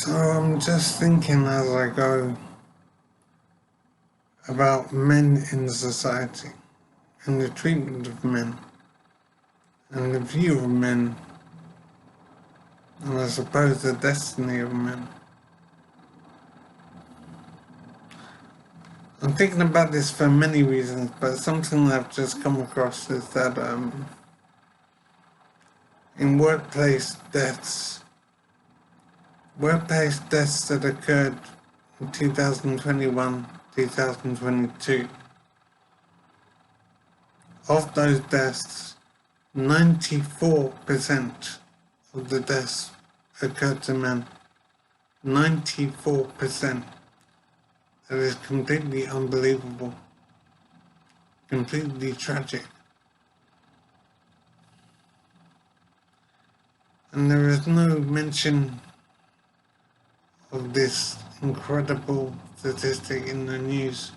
So I'm just thinking as I go about men in society and the treatment of men and the view of men and I suppose the destiny of men. I'm thinking about this for many reasons, but something that I've just come across is that in workplace deaths that occurred in 2021, 2022, of those deaths, 94% of the deaths occurred to men. 94%. That is completely unbelievable. Completely tragic. And there is no mention of this incredible statistic in the news.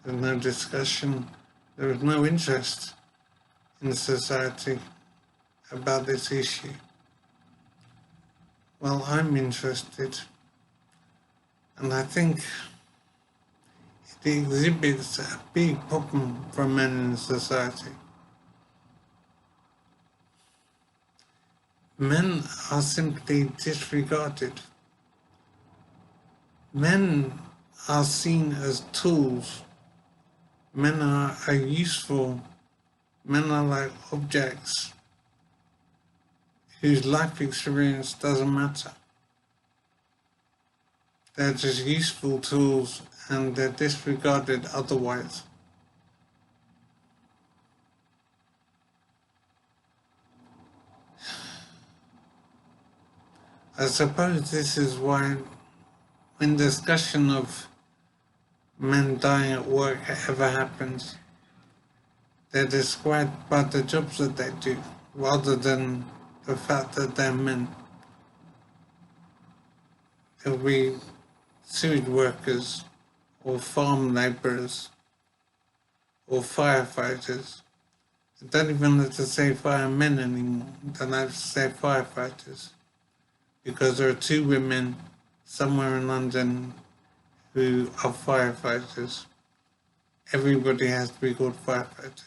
There's no discussion. There is no interest in society about this issue. Well, I'm interested, and I think it exhibits a big problem for men in society. Men are simply disregarded. Men are seen as tools. Men are useful. Men are like objects whose life experience doesn't matter. They're just useful tools and they're disregarded otherwise. I suppose this is why when discussion of men dying at work ever happens, they're described by the jobs that they do rather than the fact that they're men. There'll be sewage workers or farm labourers or firefighters. They don't even have to say firemen anymore, they have to say firefighters. Because there are two women somewhere in London who are firefighters. Everybody has to be called firefighters.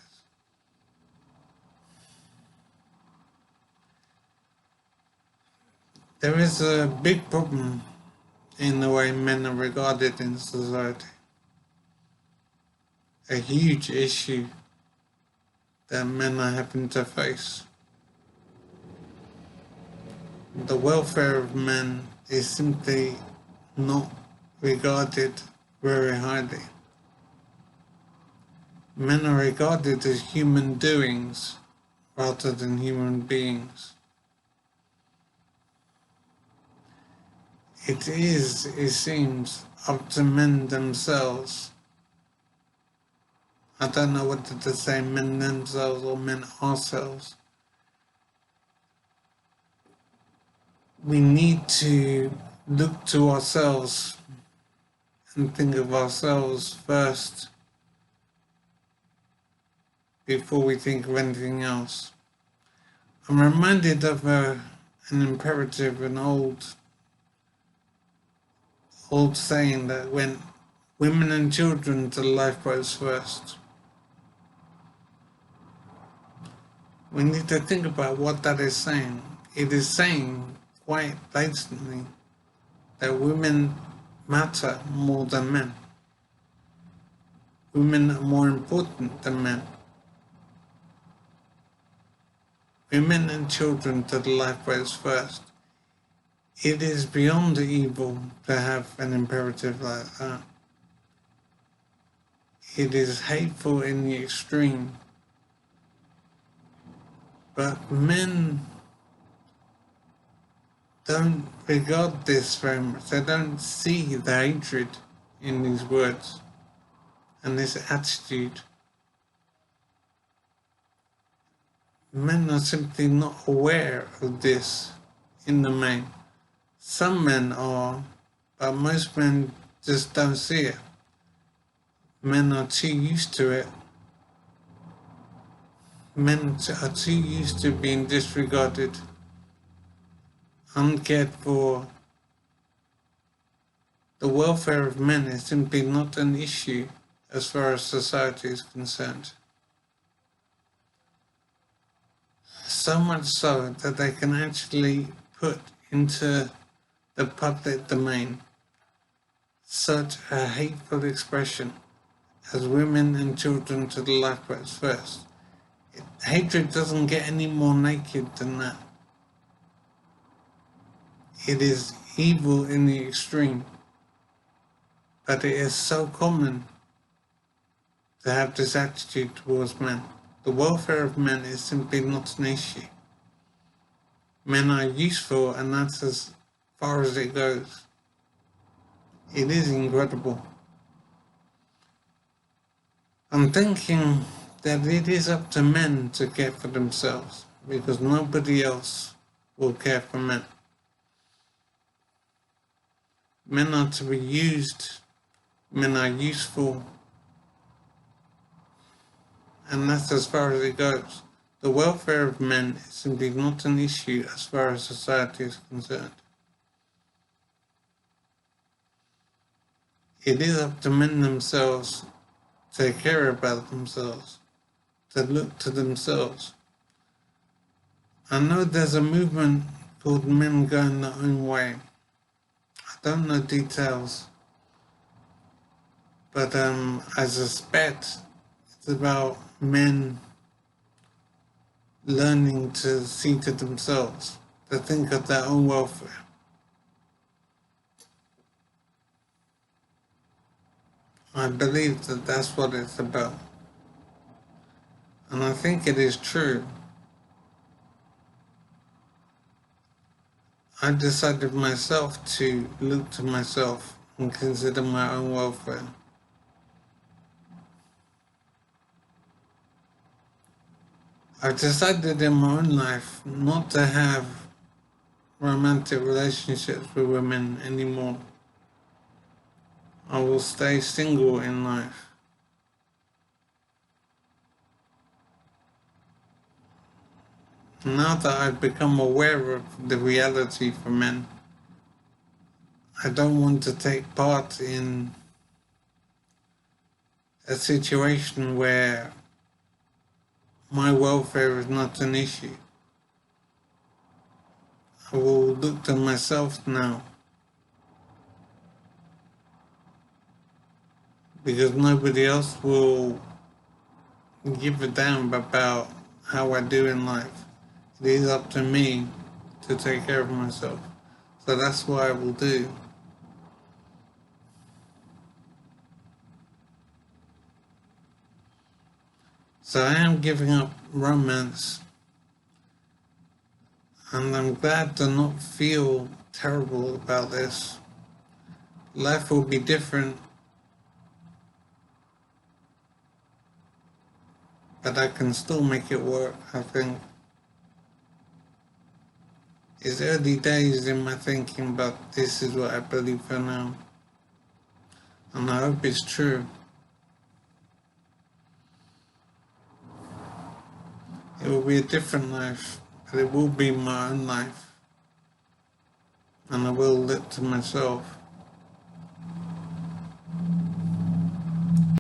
There is a big problem in the way men are regarded in society. A huge issue that men are having to face. The welfare of men is simply not regarded very highly. Men are regarded as human doings rather than human beings. It is, it seems, up to men themselves. I don't know whether to say men themselves or men ourselves. We need to look to ourselves and think of ourselves first before we think of anything else. I'm reminded of an imperative, an old saying that when women and children to the lifeboats first. We need to think about what that is saying. It is saying quite blatantly that women matter more than men. Women are more important than men. Women and children to the lifeboats first. It is beyond evil to have an imperative like that. It is hateful in the extreme. But men don't regard this very much. They don't see the hatred in these words and this attitude. Men are simply not aware of this in the main. Some men are, but most men just don't see it. Men are too used to it. Men are too used to being disregarded, uncared for, The welfare of men is simply not an issue as far as society is concerned. So much so that they can actually put into the public domain such a hateful expression as women and children to the lifeboats first. Hatred doesn't get any more naked than that. It is evil in the extreme, but it is so common to have this attitude towards men. The welfare of men is simply not an issue. Men are useful, and that's as far as it goes. It is incredible. I'm thinking that it is up to men to care for themselves, because nobody else will care for men. Men are to be used, men are useful, and that's as far as it goes. The welfare of men is simply not an issue as far as society is concerned. It is up to men themselves to care about themselves, to look to themselves. I know there's a movement called Men Going Their Own Way. I don't know details, but I suspect it's about men learning to see to themselves, to think of their own welfare. I believe that that's what it's about. And I think it is true. I decided myself to look to myself and consider my own welfare. I've decided in my own life not to have romantic relationships with women anymore. I will stay single in life. Now that I've become aware of the reality for men, I don't want to take part in a situation where my welfare is not an issue. I will look to myself now, because nobody else will give a damn about how I do in life. It is up to me to take care of myself. So that's what I will do. So I am giving up romance, and I'm glad to not feel terrible about this. Life will be different, but I can still make it work, I think. It's early days in my thinking, but this is what I believe for now. And I hope it's true. It will be a different life, but it will be my own life. And I will look to myself.